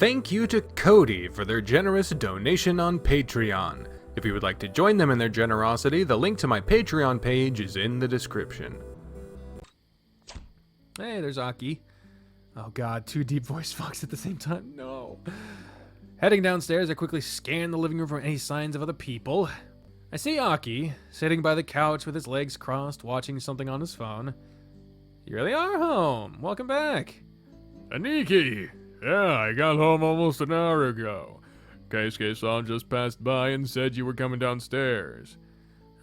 thank you to Cody for their generous donation on Patreon. If you would like to join them in their generosity, the link to my Patreon page is in the description. Hey, there's Aki. Oh god, two deep voice fucks at the same time. No. Heading downstairs, I quickly scan the living room for any signs of other people. I see Aki sitting by the couch with his legs crossed, watching something on his phone. You really are home. Welcome back. Aniki! Yeah, I got home almost an hour ago. Keisuke-san just passed by and said you were coming downstairs.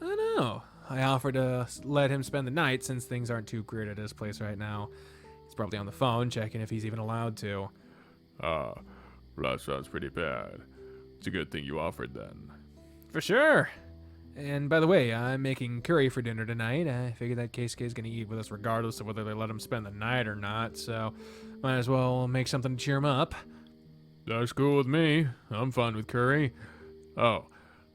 I know. I offered to let him spend the night since things aren't too great at his place right now. He's probably on the phone checking if he's even allowed to. Ah, that sounds pretty bad. It's a good thing you offered then. For sure. And by the way, I'm making curry for dinner tonight. I figured that Keisuke's gonna eat with us regardless of whether they let him spend the night or not, so might as well make something to cheer him up. That's cool with me. I'm fine with curry. Oh,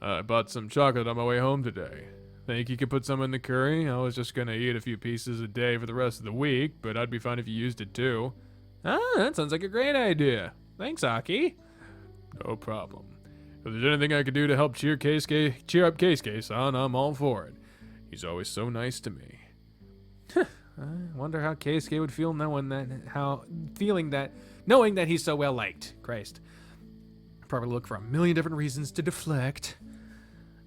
I bought some chocolate on my way home today. Think you could put some in the curry? I was just gonna eat a few pieces a day for the rest of the week, but I'd be fine if you used it too. Ah, that sounds like a great idea. Thanks, Aki. No problem. If there's anything I could do to help cheer up Keisuke-san, I'm all for it. He's always so nice to me. I wonder how Keisuke would feel knowing that he's so well liked. Christ. Probably look for a million different reasons to deflect.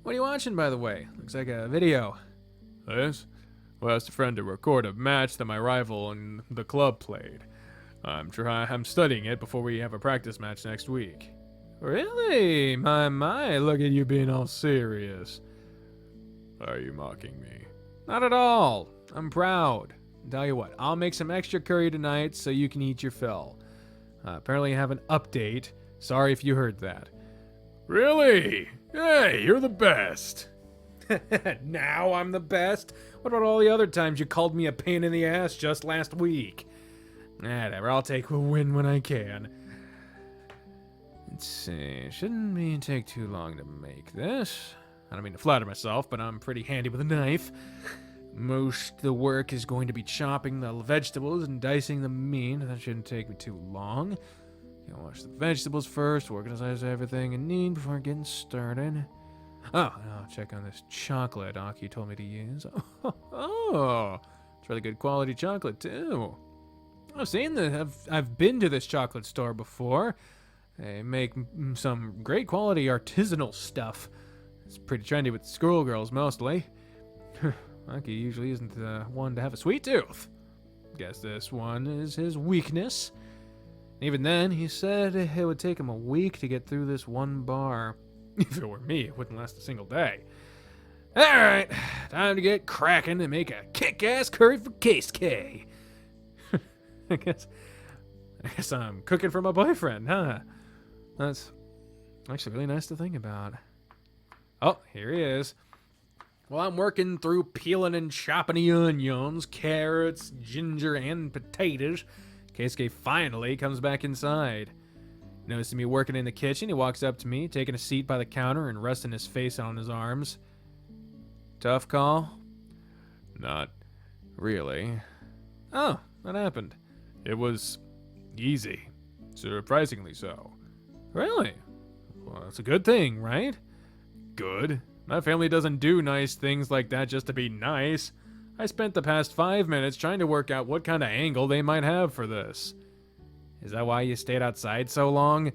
What are you watching, by the way? Looks like a video. This? Well, I asked a friend to record a match that my rival in the club played. I'm studying it before we have a practice match next week. Really? My, look at you being all serious. Are you mocking me? Not at all. I'm proud. Tell you what, I'll make some extra curry tonight so you can eat your fill. Apparently I have an update. Sorry if you heard that. Really? Hey, you're the best. Now I'm the best? What about all the other times you called me a pain in the ass just last week? Whatever, I'll take a win when I can. Let's see, shouldn't take too long to make this. I don't mean to flatter myself, but I'm pretty handy with a knife. Most of the work is going to be chopping the vegetables and dicing the meat. That shouldn't take me too long. Gonna wash the vegetables first, organize everything I need before getting started. Oh, and I'll check on this chocolate Aki told me to use. Oh, it's really good quality chocolate too. I've seen this. I've been to this chocolate store before. They make some great quality artisanal stuff. It's pretty trendy with schoolgirls mostly. Aki usually isn't the one to have a sweet tooth. Guess this one is his weakness. Even then, he said it would take him a week to get through this one bar. If it were me, it wouldn't last a single day. Alright, time to get cracking and make a kick-ass curry for Keisuke. I guess I'm cooking for my boyfriend, huh? That's actually really nice to think about. Oh, here he is. While I'm working through peeling and chopping the onions, carrots, ginger, and potatoes, Keisuke finally comes back inside. Noticing me working in the kitchen, he walks up to me, taking a seat by the counter and resting his face on his arms. Tough call? Not really. Oh, what happened? It was easy. Surprisingly so. Really? Well, that's a good thing, right? Good? My family doesn't do nice things like that just to be nice. I spent the past 5 minutes trying to work out what kind of angle they might have for this. Is that why you stayed outside so long?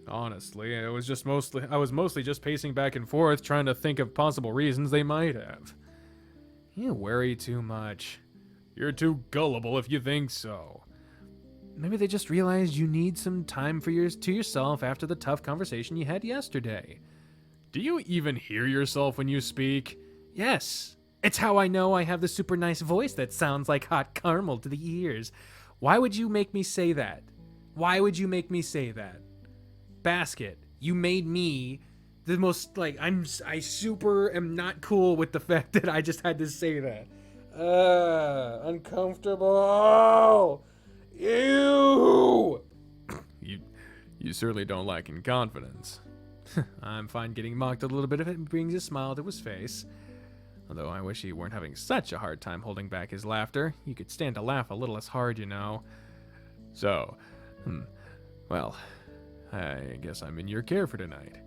Honestly, I was mostly just pacing back and forth trying to think of possible reasons they might have. You worry too much. You're too gullible if you think so. Maybe they just realized you need some time to yourself after the tough conversation you had yesterday. Do you even hear yourself when you speak? Yes. It's how I know I have the super nice voice that sounds like hot caramel to the ears. Why would you make me say that? Why would you make me say that? Basket, you made me the most, I super am not cool with the fact that I just had to say that. Uncomfortable. Ew. You certainly don't lack in confidence. I'm fine getting mocked a little bit if it brings a smile to his face. Although I wish he weren't having such a hard time holding back his laughter. You could stand to laugh a little less hard, you know. So, Well, I guess I'm in your care for tonight.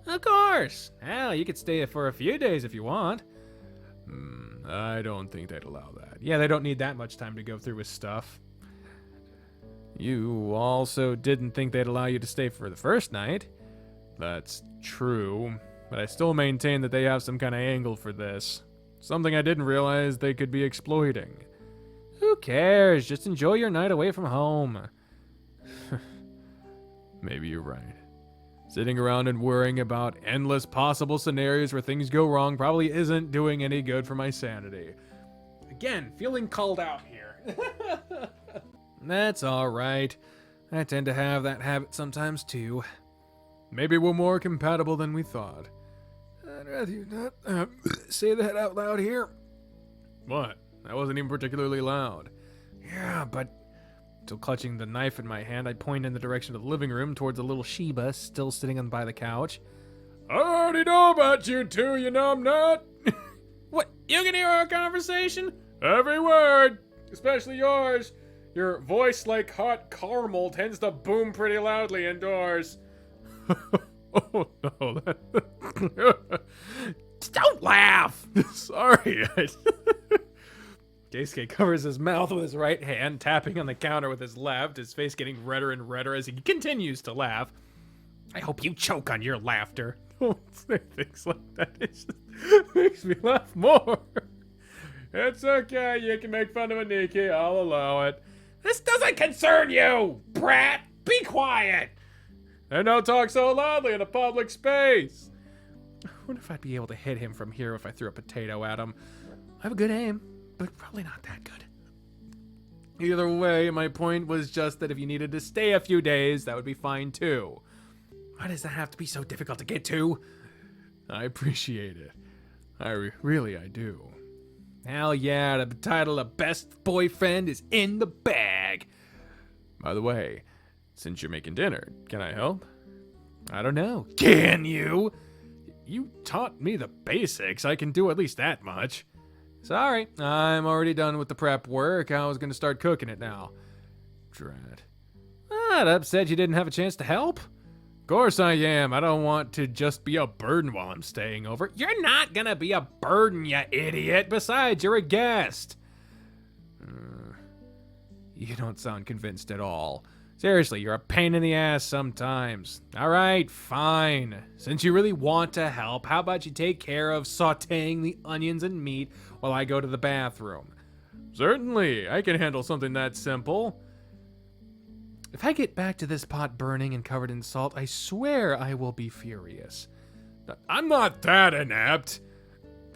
Of course. Hell, you could stay for a few days if you want. I don't think they'd allow that. Yeah, they don't need that much time to go through his stuff. You also didn't think they'd allow you to stay for the first night. That's true, but I still maintain that they have some kind of angle for this. Something I didn't realize they could be exploiting. Who cares? Just enjoy your night away from home. Maybe you're right. Sitting around and worrying about endless possible scenarios where things go wrong probably isn't doing any good for my sanity. Again, feeling called out here. That's alright. I tend to have that habit sometimes too. Maybe we're more compatible than we thought. I'd rather you not say that out loud here. What? That wasn't even particularly loud. Yeah, but... Still clutching the knife in my hand, I point in the direction of the living room towards a little Sheba still sitting by the couch. I already know about you two, you numbnut. What? You can hear our conversation? Every word, especially yours. Your voice, like hot caramel, tends to boom pretty loudly indoors. Oh no, Don't laugh! Sorry. Keisuke covers his mouth with his right hand, tapping on the counter with his left, his face getting redder and redder as he continues to laugh. I hope you choke on your laughter. Don't say things like that. It just makes me laugh more. It's okay. You can make fun of Aniki. I'll allow it. This doesn't concern you, brat! Be quiet! And don't talk so loudly in a public space. I wonder if I'd be able to hit him from here if I threw a potato at him. I have a good aim, but probably not that good. Either way, my point was just that if you needed to stay a few days, that would be fine too. Why does that have to be so difficult to get to? I appreciate it. I do. Hell yeah, the title of Best Boyfriend is in the bag. By the way, since you're making dinner, can I help? I don't know. Can you? You taught me the basics. I can do at least that much. Sorry, I'm already done with the prep work. I was going to start cooking it now. Drat. That upset you didn't have a chance to help? Of course I am. I don't want to just be a burden while I'm staying over. You're not going to be a burden, you idiot. Besides, you're a guest. You don't sound convinced at all. Seriously, you're a pain in the ass sometimes. All right, fine. Since you really want to help, how about you take care of sautéing the onions and meat while I go to the bathroom? Certainly, I can handle something that simple. If I get back to this pot burning and covered in salt, I swear I will be furious. I'm not that inept.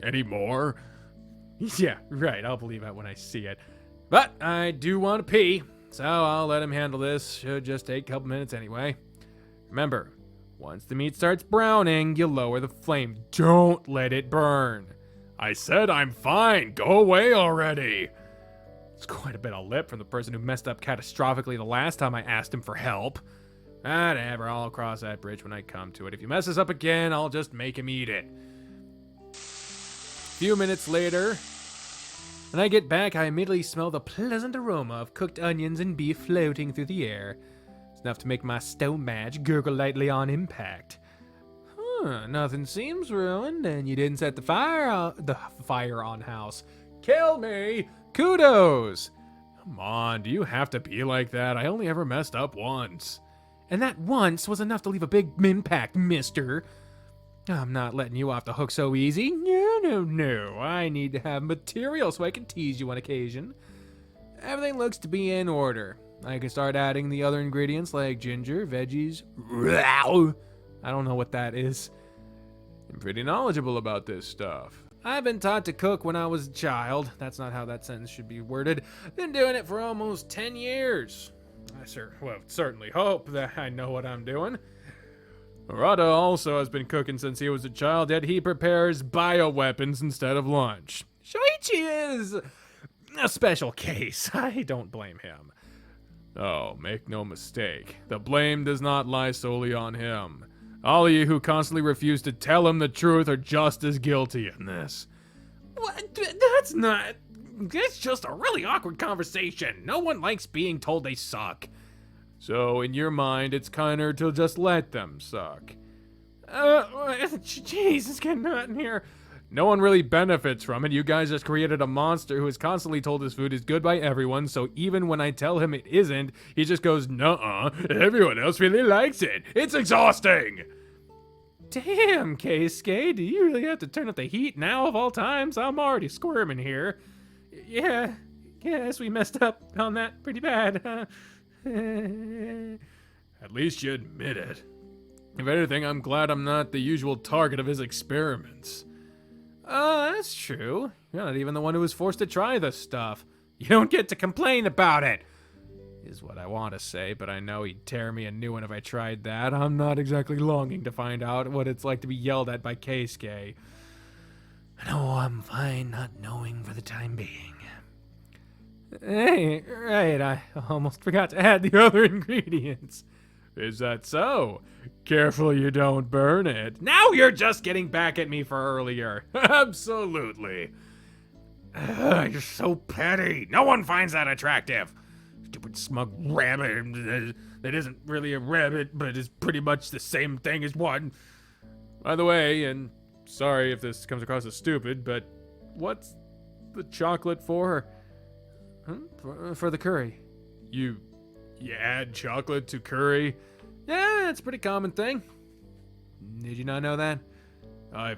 Anymore. Yeah, right, I'll believe it when I see it. But I do want to pee. So I'll let him handle this. Should just take a couple minutes anyway. Remember, once the meat starts browning, you lower the flame. Don't let it burn. I said I'm fine. Go away already. It's quite a bit of lip from the person who messed up catastrophically the last time I asked him for help. Whatever, I'll cross that bridge when I come to it. If he messes up again, I'll just make him eat it. A few minutes later, when I get back, I immediately smell the pleasant aroma of cooked onions and beef floating through the air. It's enough to make my stone match gurgle lightly on impact. Nothing seems ruined, and you didn't set the fire on house. Kill me! Kudos! Come on, do you have to be like that? I only ever messed up once. And that once was enough to leave a big impact, mister. I'm not letting you off the hook so easy. No. I need to have material so I can tease you on occasion. Everything looks to be in order. I can start adding the other ingredients like ginger, veggies. I don't know what that is. I'm pretty knowledgeable about this stuff. I've been taught to cook when I was a child. That's not how that sentence should be worded. Been doing it for almost 10 years. I certainly hope that I know what I'm doing. Murata also has been cooking since he was a child, yet he prepares bioweapons instead of lunch. Shoichi is a special case. I don't blame him. Oh, make no mistake. The blame does not lie solely on him. All of you who constantly refuse to tell him the truth are just as guilty in this. What? That's just a really awkward conversation. No one likes being told they suck. So in your mind, it's kinder to just let them suck. Jeez, it's getting hot in here. No one really benefits from it. You guys just created a monster who is constantly told his food is good by everyone, so even when I tell him it isn't, he just goes, nuh-uh, everyone else really likes it. It's exhausting! Damn, Keisuke, do you really have to turn up the heat now of all times? I'm already squirming here. Yeah, guess we messed up on that pretty bad, huh? At least you admit it. If anything, I'm glad I'm not the usual target of his experiments. That's true. You're not even the one who was forced to try this stuff. You don't get to complain about it, is what I want to say, but I know he'd tear me a new one if I tried that. I'm not exactly longing to find out what it's like to be yelled at by Keisuke. No, I'm fine not knowing for the time being. Hey, right, I almost forgot to add the other ingredients. Is that so? Careful you don't burn it. Now you're just getting back at me for earlier. Absolutely. You're so petty. No one finds that attractive. Stupid smug rabbit that isn't really a rabbit, but is pretty much the same thing as one. By the way, and sorry if this comes across as stupid, but what's the chocolate for? For the curry. You add chocolate to curry? Yeah, it's a pretty common thing. Did you not know that? The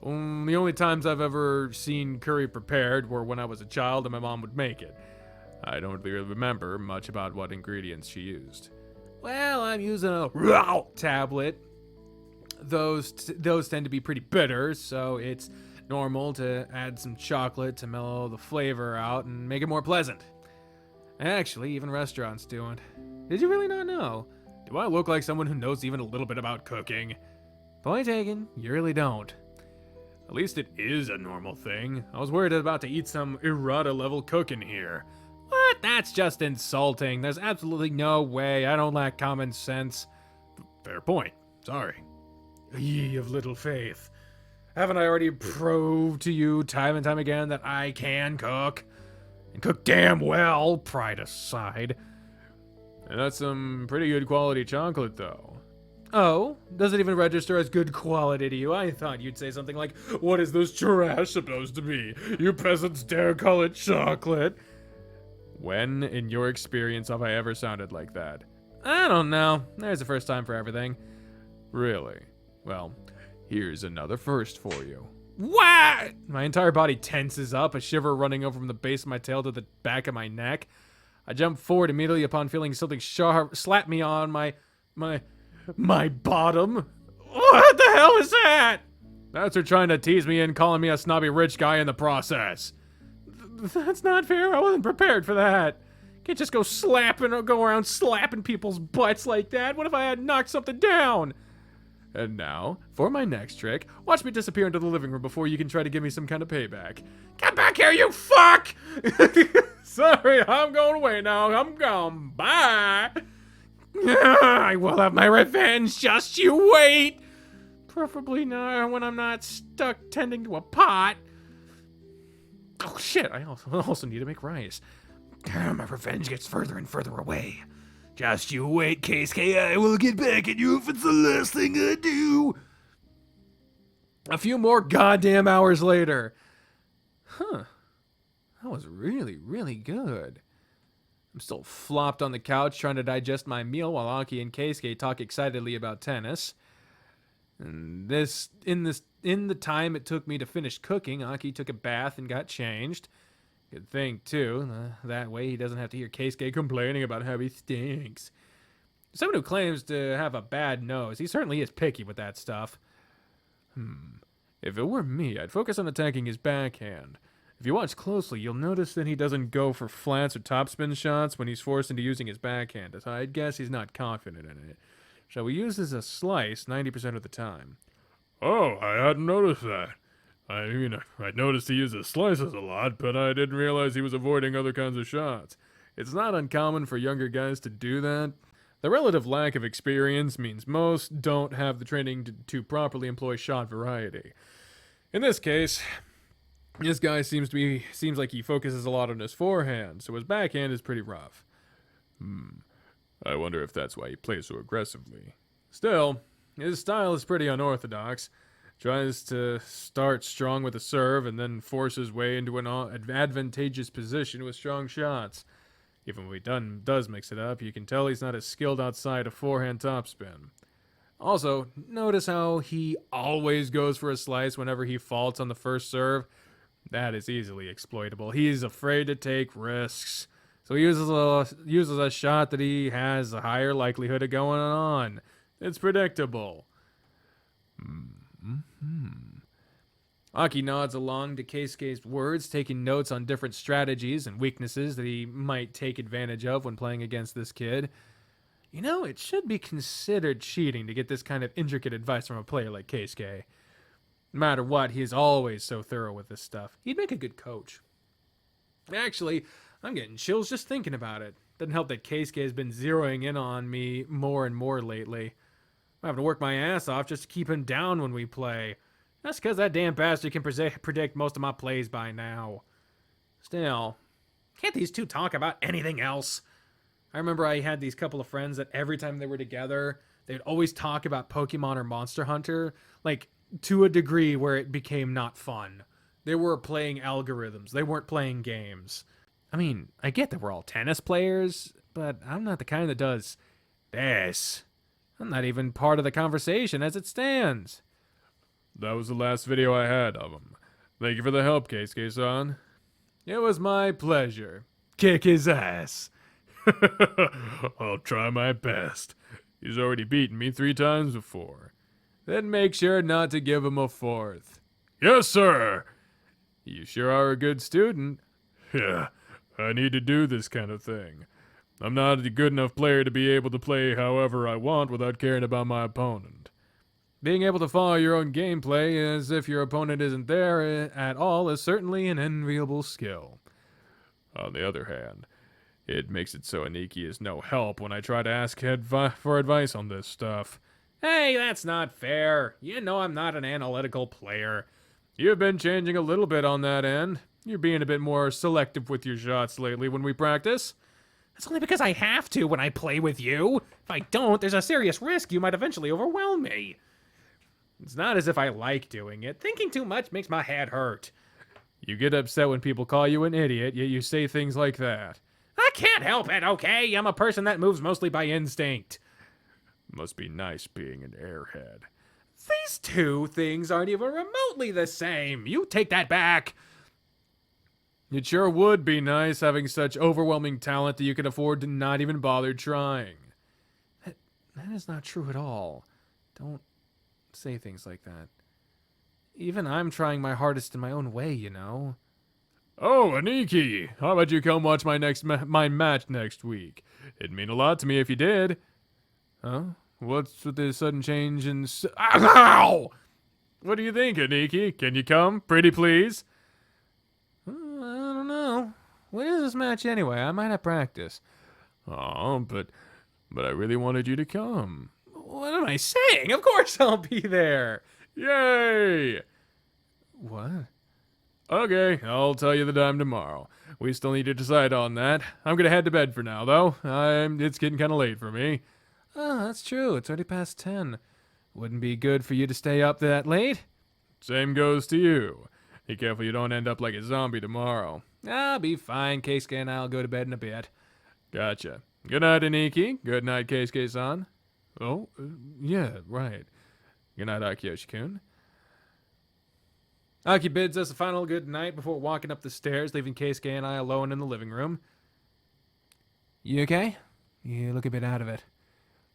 only times I've ever seen curry prepared were when I was a child and my mom would make it. I don't really remember much about what ingredients she used. Well, I'm using a tablet. Those tend to be pretty bitter, so it's normal to add some chocolate to mellow the flavor out and make it more pleasant. Actually, even restaurants do it. Did you really not know? Do I look like someone who knows even a little bit about cooking? Point taken, you really don't. At least it is a normal thing. I was worried about to eat some errata level cooking here. What? That's just insulting. There's absolutely no way. I don't lack common sense. Fair point. Sorry. Ye of little faith. Haven't I already proved to you time and time again that I can cook? And cook damn well, pride aside. And that's some pretty good quality chocolate, though. Oh? Does it even register as good quality to you? I thought you'd say something like, what is this trash supposed to be? You peasants dare call it chocolate? When, in your experience, have I ever sounded like that? I don't know. There's a first time for everything. Really? Well, here's another first for you. What? My entire body tenses up, a shiver running over from the base of my tail to the back of my neck. I jump forward immediately upon feeling something sharp slap me on my bottom. What the hell is that? That's her trying to tease me and calling me a snobby rich guy in the process. That's not fair. I wasn't prepared for that. Can't just go around slapping people's butts like that. What if I had knocked something down? And now, for my next trick, watch me disappear into the living room before you can try to give me some kind of payback. Come back here, you fuck! Sorry, I'm going away now. I'm gone. Bye! I will have my revenge, just you wait! Preferably not when I'm not stuck tending to a pot. Oh shit, I also need to make rice. My revenge gets further and further away. Just you wait, Keisuke, I will get back at you if it's the last thing I do. A few more goddamn hours later. Huh. That was really, really good. I'm still flopped on the couch trying to digest my meal while Aki and Keisuke talk excitedly about tennis. And in the time it took me to finish cooking, Aki took a bath and got changed. Good thing, too. That way he doesn't have to hear Keisuke complaining about how he stinks. Someone who claims to have a bad nose, he certainly is picky with that stuff. If it were me, I'd focus on attacking his backhand. If you watch closely, you'll notice that he doesn't go for flats or topspin shots when he's forced into using his backhand. So I'd guess he's not confident in it. Shall we use this as a slice 90% of the time? Oh, I hadn't noticed that. I noticed he uses slices a lot, but I didn't realize he was avoiding other kinds of shots. It's not uncommon for younger guys to do that. The relative lack of experience means most don't have the training to properly employ shot variety. In this case, this guy seems like he focuses a lot on his forehand, so his backhand is pretty rough. I wonder if that's why he plays so aggressively. Still, his style is pretty unorthodox. Tries to start strong with a serve and then force his way into an advantageous position with strong shots. Even when he does mix it up, you can tell he's not as skilled outside a forehand topspin. Also, notice how he always goes for a slice whenever he faults on the first serve. That is easily exploitable. He's afraid to take risks. So he uses a shot that he has a higher likelihood of going on. It's predictable. Aki nods along to Keisuke's words, taking notes on different strategies and weaknesses that he might take advantage of when playing against this kid. You know, it should be considered cheating to get this kind of intricate advice from a player like Keisuke. No matter what, he is always so thorough with this stuff. He'd make a good coach. Actually, I'm getting chills just thinking about it. Doesn't help that Keisuke has been zeroing in on me more and more lately. I'm having to work my ass off just to keep him down when we play. That's because that damn bastard can predict most of my plays by now. Still, can't these two talk about anything else? I remember I had these couple of friends that every time they were together, they'd always talk about Pokemon or Monster Hunter, like, to a degree where it became not fun. They were playing algorithms. They weren't playing games. I mean, I get that we're all tennis players, but I'm not the kind that does this. I'm not even part of the conversation as it stands. That was the last video I had of him. Thank you for the help, Keisuke-san. It was my pleasure. Kick his ass. I'll try my best. He's already beaten me 3 times before. Then make sure not to give him a 4th. Yes, sir! You sure are a good student. Yeah, I need to do this kind of thing. I'm not a good enough player to be able to play however I want without caring about my opponent. Being able to follow your own gameplay as if your opponent isn't there at all is certainly an enviable skill. On the other hand, it makes it so Aniki is no help when I try to ask for advice on this stuff. Hey, that's not fair. You know I'm not an analytical player. You've been changing a little bit on that end. You're being a bit more selective with your shots lately when we practice. That's only because I have to when I play with you. If I don't, there's a serious risk you might eventually overwhelm me. It's not as if I like doing it. Thinking too much makes my head hurt. You get upset when people call you an idiot, yet you say things like that. I can't help it, okay? I'm a person that moves mostly by instinct. Must be nice being an airhead. These two things aren't even remotely the same. You take that back. It sure would be nice having such overwhelming talent that you can afford to not even bother trying. That is not true at all. Don't say things like that. Even I'm trying my hardest in my own way, you know. Oh, Aniki, how about you come watch my match next week? It'd mean a lot to me if you did. Huh? What's with this sudden change in... Ow! What do you think, Aniki? Can you come? Pretty please? I don't know. When is this match anyway? I might have practice. Oh, but I really wanted you to come. What am I saying? Of course I'll be there. Yay! What? Okay, I'll tell you the time tomorrow. We still need to decide on that. I'm gonna head to bed for now, though. It's getting kind of late for me. Oh, that's true. It's already past 10. Wouldn't be good for you to stay up that late. Same goes to you. Be careful you don't end up like a zombie tomorrow. I'll be fine. Keisuke and I'll go to bed in a bit. Gotcha. Good night, Aniki. Good night, Keisuke-san. Oh, yeah, right. Good night, Akiyoshi-kun. Aki bids us a final good night before walking up the stairs, leaving Keisuke and I alone in the living room. You okay? You look a bit out of it.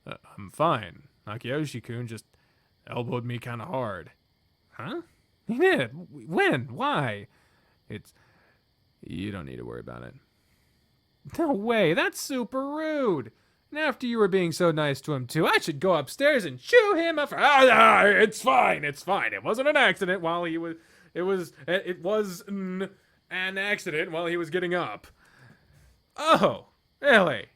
I'm fine. Akiyoshi-kun just elbowed me kind of hard. Huh? He did? When? Why? You don't need to worry about it. No way, that's super rude. And after you were being so nice to him too, I should go upstairs and chew him up. It's fine. It wasn't an accident while he was... It was an accident while he was getting up. Oh, really?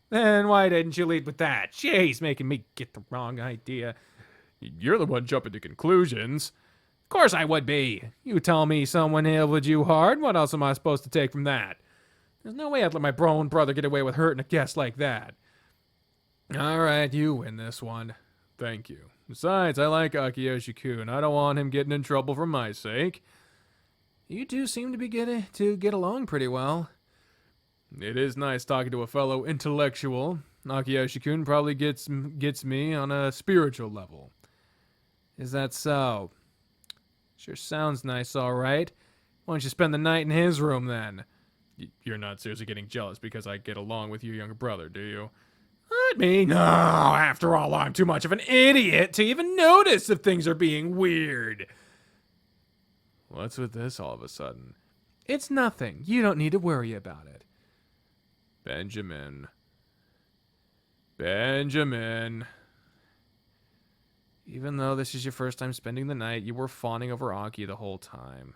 Then why didn't you lead with that? Jeez, making me get the wrong idea. You're the one jumping to conclusions. Of course I would be. You tell me someone elbowed you hard, what else am I supposed to take from that? There's no way I'd let my own brother get away with hurting a guest like that. Alright, you win this one. Thank you. Besides, I like Akiyoshi-kun. I don't want him getting in trouble for my sake. You two seem to be getting to get along pretty well. It is nice talking to a fellow intellectual. Akiyoshi-kun probably gets me on a spiritual level. Is that so? Sure sounds nice, alright. Why don't you spend the night in his room then? You're not seriously getting jealous because I get along with your younger brother, do you? I mean, no, after all, I'm too much of an idiot to even notice if things are being weird. What's with this all of a sudden? It's nothing. You don't need to worry about it. Benjamin. Even though this is your first time spending the night, you were fawning over Aki the whole time.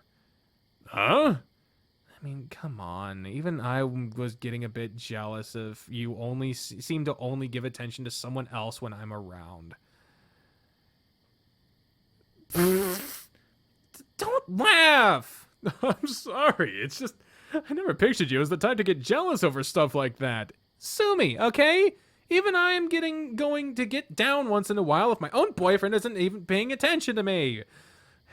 Huh? I mean, come on. Even I was getting a bit jealous of you only seem to only give attention to someone else when I'm around. Don't laugh! I'm sorry. It's just, I never pictured you as the type to get jealous over stuff like that. Sue me, okay? Even I am going to get down once in a while if my own boyfriend isn't even paying attention to me.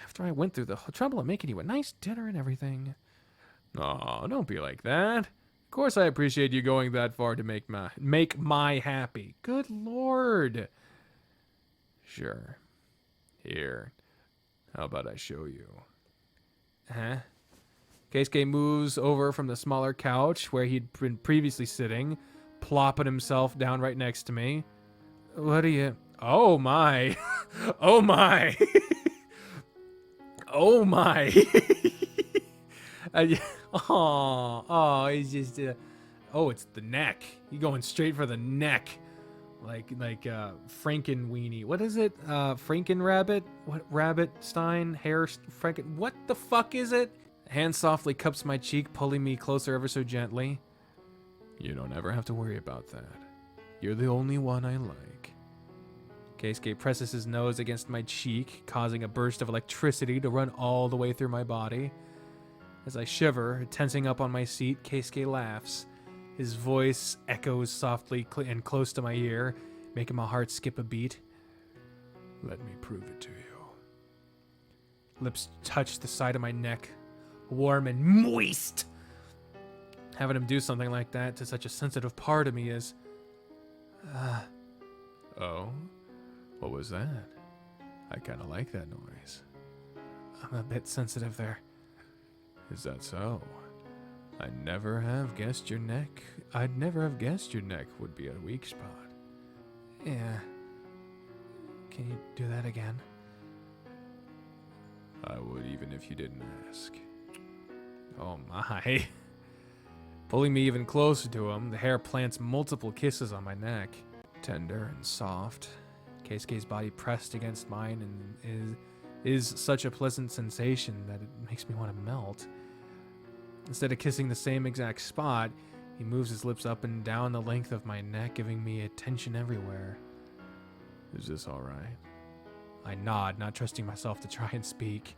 After I went through the trouble of making you a nice dinner and everything. Aw, don't be like that. Of course I appreciate you going that far to make my happy. Good lord. Sure. Here. How about I show you? Huh? Keisuke moves over from the smaller couch where he'd been previously sitting, plopping himself down right next to me. What are you... Oh my. Oh my. Oh my. He's just... oh, it's the neck. You going straight for the neck. Like Frankenweenie. What is it? Frankenrabbit? What? Rabbit-stein? Hair... Franken... What the fuck is it? Hand softly cups my cheek, pulling me closer ever so gently. You don't ever have to worry about that. You're the only one I like. Keisuke presses his nose against my cheek, causing a burst of electricity to run all the way through my body. As I shiver, tensing up on my seat, Keisuke laughs. His voice echoes softly and close to my ear, making my heart skip a beat. Let me prove it to you. Lips touch the side of my neck, warm and moist. Having him do something like that to such a sensitive part of me is... Oh? What was that? I kind of like that noise. I'm a bit sensitive there. Is that so? I'd never have guessed your neck would be a weak spot. Yeah. Can you do that again? I would even if you didn't ask. Oh my. Pulling me even closer to him, the hair plants multiple kisses on my neck. Tender and soft. Keisuke's body pressed against mine and is such a pleasant sensation that it makes me want to melt. Instead of kissing the same exact spot, he moves his lips up and down the length of my neck, giving me attention everywhere. Is this all right? I nod, not trusting myself to try and speak.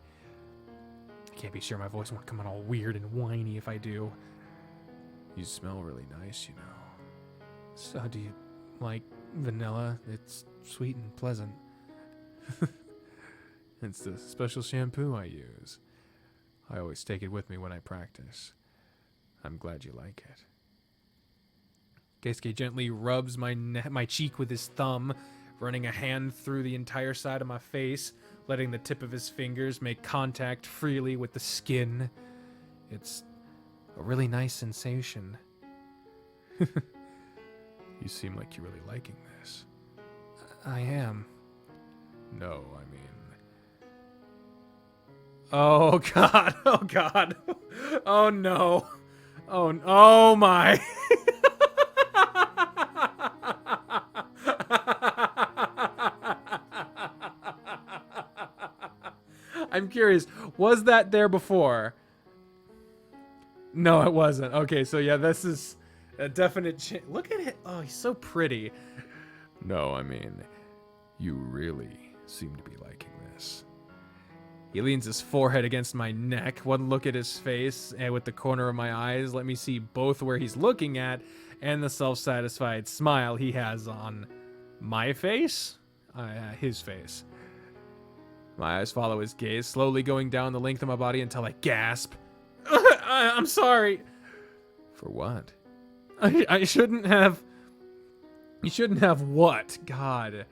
I can't be sure my voice won't come out all weird and whiny if I do. You smell really nice, you know. So do you like vanilla? It's sweet and pleasant. It's the special shampoo I use. I always take it with me when I practice. I'm glad you like it. Keisuke gently rubs my cheek with his thumb, running a hand through the entire side of my face, letting the tip of his fingers make contact freely with the skin. It's a really nice sensation. You seem like you're really liking this. I am. No, I mean... Oh god, oh god. Oh no. Oh my. I'm curious, was that there before? No, it wasn't. Okay, so yeah, this is a definite look at it. Oh, he's so pretty. No, I mean, you really seem to be liking this. He leans his forehead against my neck. One look at his face, and with the corner of my eyes, let me see both where he's looking at and the self-satisfied smile he has on my face? His face. My eyes follow his gaze, slowly going down the length of my body until I gasp. I'm sorry. For what? I shouldn't have... You shouldn't have what? God.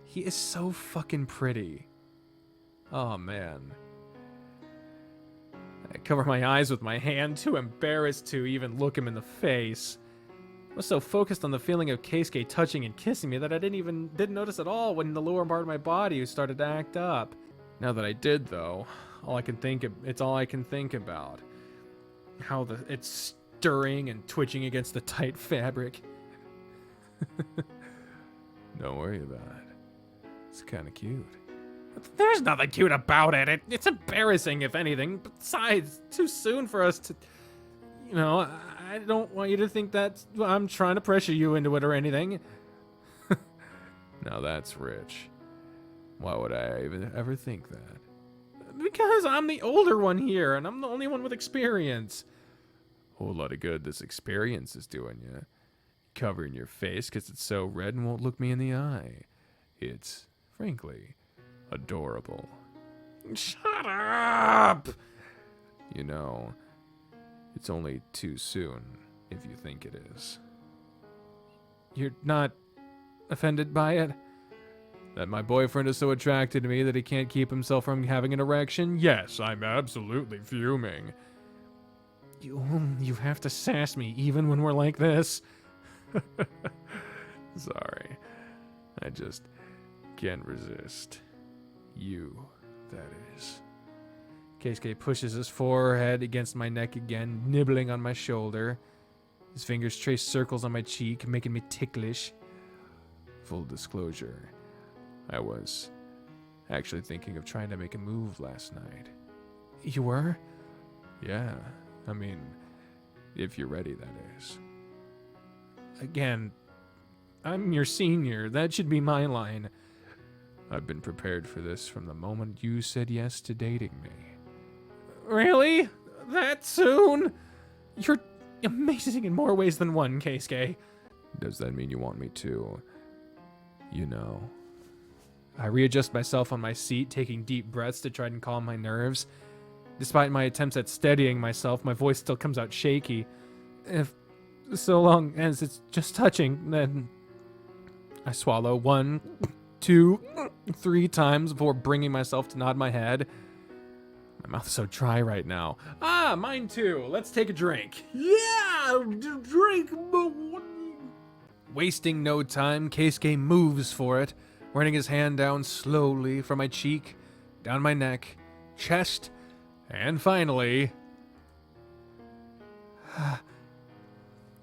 He is so fucking pretty. Oh, man. I cover my eyes with my hand, too embarrassed to even look him in the face. I was so focused on the feeling of Keisuke touching and kissing me that I didn't notice at all when the lower part of my body started to act up. Now that I did, though, it's all I can think about. How it's stirring and twitching against the tight fabric. Don't worry about it. It's kind of cute. There's nothing cute about it. It's embarrassing, if anything. Besides, too soon for us to... You know, I don't want you to think that I'm trying to pressure you into it or anything. Now that's rich. Why would I even ever think that? Because I'm the older one here, and I'm the only one with experience. Whole lot of good this experience is doing you. Covering your face because it's so red and won't look me in the eye. It's, frankly, adorable. Shut up! You know, it's only too soon if you think it is. You're not offended by it? That my boyfriend is so attracted to me that he can't keep himself from having an erection? Yes, I'm absolutely fuming. You have to sass me even when we're like this. Sorry. I just can't resist. You, that is. Keisuke pushes his forehead against my neck again, nibbling on my shoulder. His fingers trace circles on my cheek, making me ticklish. Full disclosure, I was actually thinking of trying to make a move last night. You were? Yeah, I mean, if you're ready, that is. Again, I'm your senior. That should be my line. I've been prepared for this from the moment you said yes to dating me. Really? That soon? You're amazing in more ways than one, Keisuke. Does that mean you want me to, you know? I readjust myself on my seat, taking deep breaths to try and calm my nerves. Despite my attempts at steadying myself, my voice still comes out shaky. If so long as it's just touching, then I swallow 1, 2, 3 times before bringing myself to nod my head. My mouth's so dry right now. Ah, mine too. Let's take a drink. Yeah, drink. Wasting no time, Keisuke moves for it, running his hand down slowly from my cheek, down my neck, chest, and finally...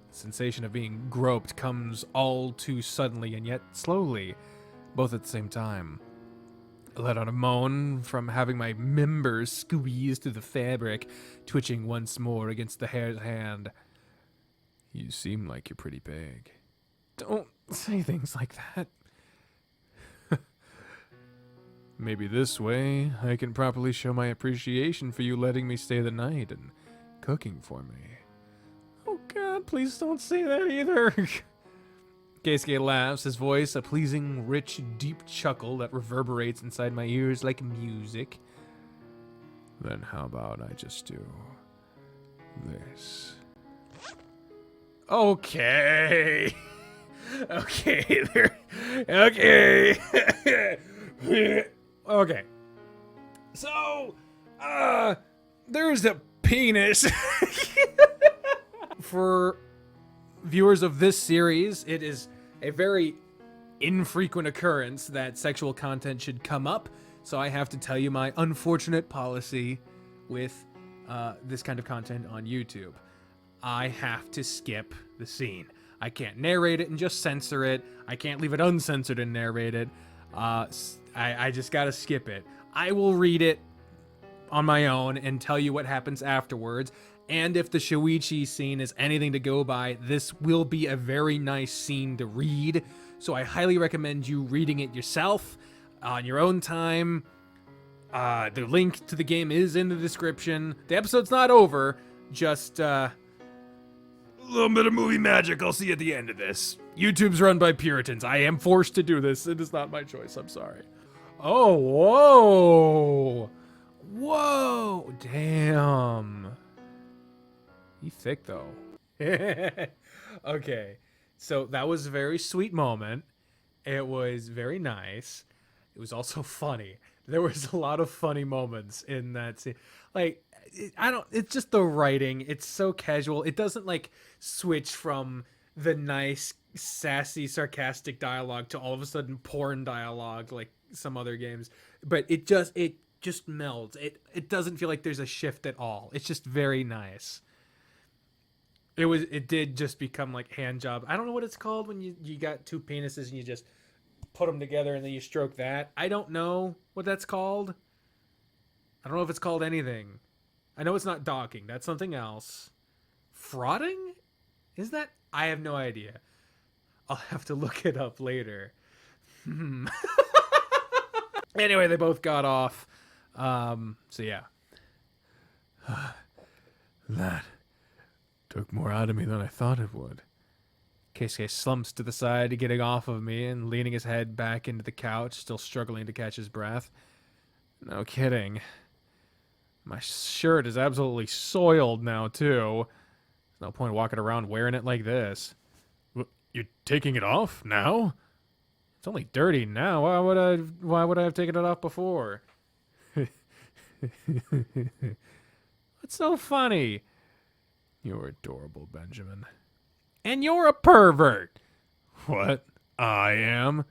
Sensation of being groped comes all too suddenly and yet slowly, both at the same time. I let out a moan from having my members squeezed through the fabric, twitching once more against the hare's hand. You seem like you're pretty big. Don't say things like that. Maybe this way I can properly show my appreciation for you letting me stay the night and cooking for me. Oh God, please don't say that either. Keisuke laughs, his voice a pleasing, rich, deep chuckle that reverberates inside my ears like music. Then how about I just do this? Okay. Okay, there. Okay. Okay. So, there's a penis. For viewers of this series, it is a very infrequent occurrence that sexual content should come up, so I have to tell you my unfortunate policy with this kind of content on YouTube. I have to skip the scene. I can't narrate it and just censor it. I can't leave it uncensored and narrate it. I just gotta skip it. I will read it on my own and tell you what happens afterwards. And if the Shuichi scene is anything to go by, this will be a very nice scene to read. So I highly recommend you reading it yourself on your own time. The link to the game is in the description. The episode's not over, just a little bit of movie magic I'll see at the end of this. YouTube's run by Puritans. I am forced to do this. It is not my choice. I'm sorry. Oh, whoa. Whoa. Damn. You thick, though. Okay. So that was a very sweet moment. It was very nice. It was also funny. There was a lot of funny moments in that scene. Like, it's just the writing. It's so casual. It doesn't, like, switch from the nice, sassy, sarcastic dialogue to all of a sudden porn dialogue like some other games. But it just melds. It doesn't feel like there's a shift at all. It's just very nice. It did just become like hand job. I don't know what it's called when you got two penises and you just put them together and then you stroke that. I don't know what that's called. I don't know if it's called anything. I know it's not docking. That's something else. Frauding? Is that? I have no idea. I'll have to look it up later. Anyway, they both got off. So yeah. That took more out of me than I thought it would. Keisuke slumps to the side, getting off of me and leaning his head back into the couch, still struggling to catch his breath. No kidding. My shirt is absolutely soiled now, too. There's no point walking around wearing it like this. You're taking it off now? It's only dirty now. Why would I have taken it off before? What's so funny? You're adorable, Benjamin. And you're a pervert. What? I am?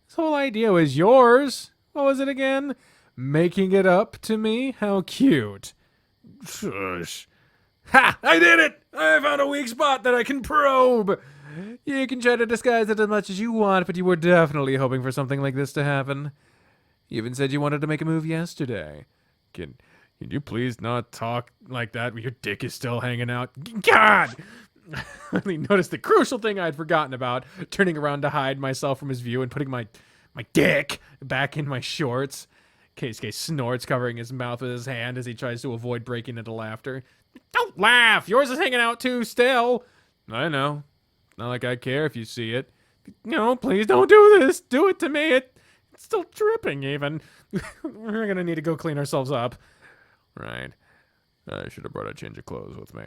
This whole idea was yours. What was it again? Making it up to me? How cute. Shush. Ha! I did it! I found a weak spot that I can probe. You can try to disguise it as much as you want, but you were definitely hoping for something like this to happen. You even said you wanted to make a move yesterday. Can you please not talk like that when your dick is still hanging out? God! I only noticed the crucial thing I'd forgotten about, turning around to hide myself from his view and putting my dick back in my shorts. Keisuke snorts, covering his mouth with his hand as he tries to avoid breaking into laughter. Don't laugh! Yours is hanging out too still. I know. Not like I care if you see it. No, please don't do this. Do it to me. It's still dripping even. We're gonna need to go clean ourselves up. Right. I should have brought a change of clothes with me.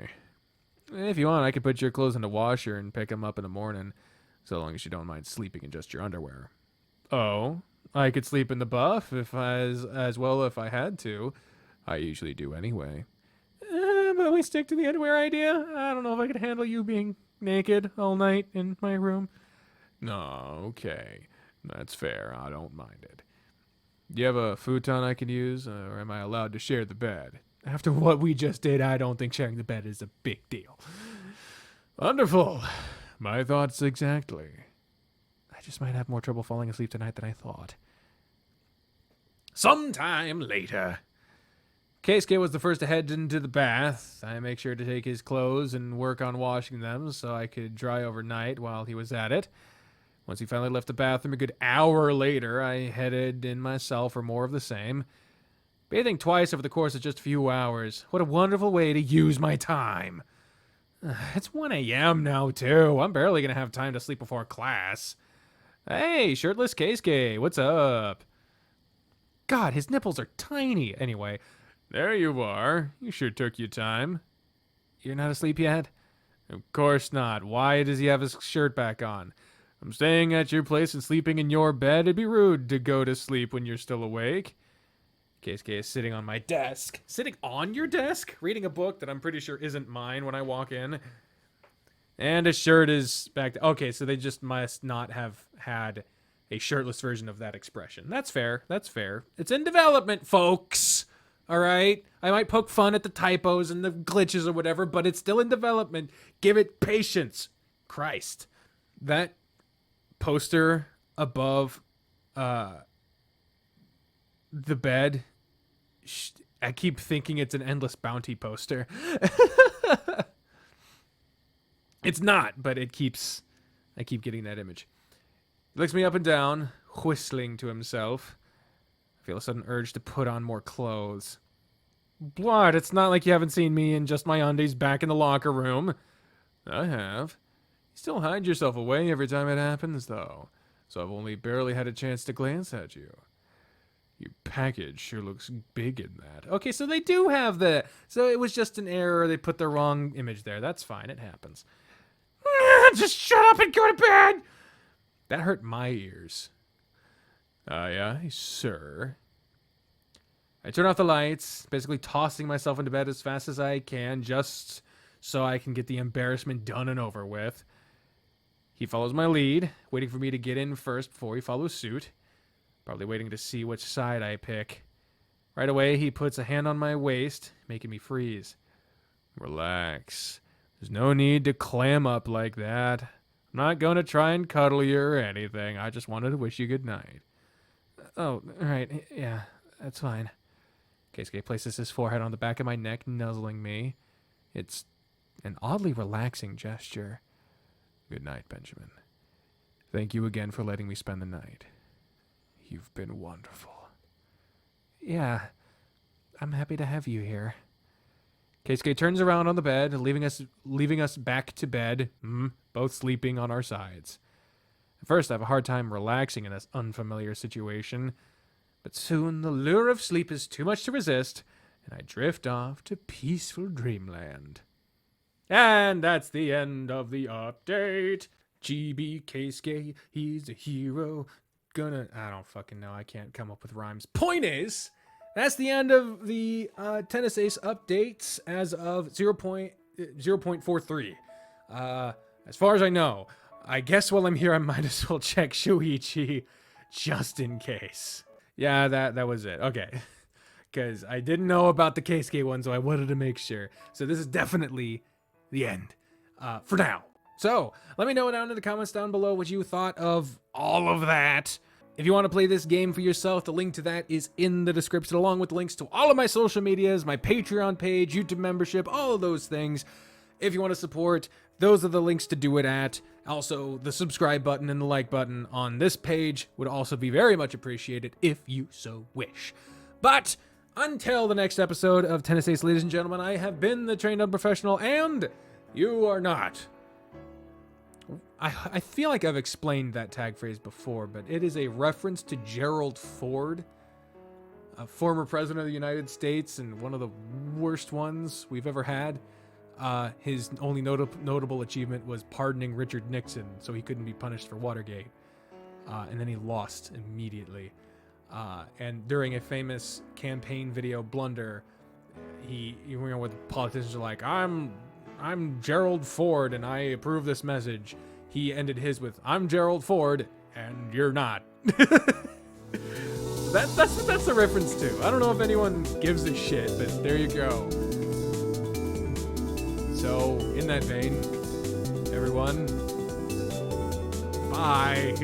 If you want, I could put your clothes in the washer and pick them up in the morning, so long as you don't mind sleeping in just your underwear. Oh, I could sleep in the buff as well if I had to. I usually do anyway. But we stick to the underwear idea. I don't know if I could handle you being naked all night in my room. No, okay. That's fair. I don't mind it. Do you have a futon I could use, or am I allowed to share the bed? After what we just did, I don't think sharing the bed is a big deal. Wonderful. My thoughts exactly. I just might have more trouble falling asleep tonight than I thought. Sometime later. Keisuke was the first to head into the bath. I make sure to take his clothes and work on washing them so I could dry overnight while he was at it. Once he finally left the bathroom a good hour later, I headed in myself for more of the same. Bathing twice over the course of just a few hours. What a wonderful way to use my time. It's 1 a.m. now, too. I'm barely going to have time to sleep before class. Hey, shirtless Keisuke, what's up? God, his nipples are tiny. Anyway, There you are. You sure took your time. you're not asleep yet? Of course not. Why does he have his shirt back on? I'm staying at your place and sleeping in your bed. It'd be rude to go to sleep when you're still awake. Keisuke is sitting on my desk. Sitting on your desk? Reading a book that I'm pretty sure isn't mine when I walk in. And his shirt is back. Okay, so they just must not have had a shirtless version of that expression. That's fair. That's fair. It's in development, folks. All right? I might poke fun at the typos and the glitches or whatever, but it's still in development. Give it patience. Christ. That poster above the bed, I keep thinking it's an Endless Bounty poster. It's not, but I keep getting that image. He looks me up and down, whistling to himself. feel a sudden urge to put on more clothes. What? It's not like you haven't seen me in just my undies back in the locker room. I have. You still hide yourself away every time it happens, though, so I've only barely had a chance to glance at you. Your package sure looks big in that. Okay, so they do have the... So it was just an error. They put the wrong image there. That's fine. It happens. Just shut up and go to bed! That hurt my ears. Aye, aye, sir. I turn off the lights, basically tossing myself into bed as fast as I can, just so I can get the embarrassment done and over with. He follows my lead, waiting for me to get in first before he follows suit. Probably waiting to see which side I pick. Right away, he puts a hand on my waist, making me freeze. Relax. There's no need to clam up like that. I'm not going to try and cuddle you or anything. I just wanted to wish you good night. Oh, right. Yeah, that's fine. Keisuke places his forehead on the back of my neck, nuzzling me. It's an oddly relaxing gesture. Good night, Benjamin. Thank you again for letting me spend the night. You've been wonderful. Yeah, I'm happy to have you here. Keisuke turns around on the bed, leaving us back to bed, both sleeping on our sides. At first, I have a hard time relaxing in this unfamiliar situation, but soon the lure of sleep is too much to resist, and I drift off to peaceful dreamland. And that's the end of the update. GB Keisuke, he's a hero. I don't fucking know. I can't come up with rhymes. Point is, that's the end of the Tennis Ace updates as of 0.43. As far as I know, I guess while I'm here, I might as well check Shuichi just in case. Yeah, that was it. Okay. Because I didn't know about the Keisuke one, so I wanted to make sure. So this is definitely the end for now. So let me know down in the comments down below what you thought of all of that. If you want to play this game for yourself, the link to that is in the description, along with links to all of my social medias, my Patreon page, YouTube membership, all of those things. If you want to support, those are the links to do it at. Also, the subscribe button and the like button on this page would also be very much appreciated if you so wish. But until the next episode of Tennis Ace, ladies and gentlemen, I have been the trained unprofessional, and you are not. I feel like I've explained that tag phrase before, but it is a reference to Gerald Ford, a former president of the United States and one of the worst ones we've ever had. His only notable achievement was pardoning Richard Nixon so he couldn't be punished for Watergate. And then he lost immediately. And during a famous campaign video blunder, what politicians are like, I'm Gerald Ford and I approve this message. He ended his with, I'm Gerald Ford and you're not. That's a reference too. I don't know if anyone gives a shit, but there you go. So, in that vein, everyone, bye.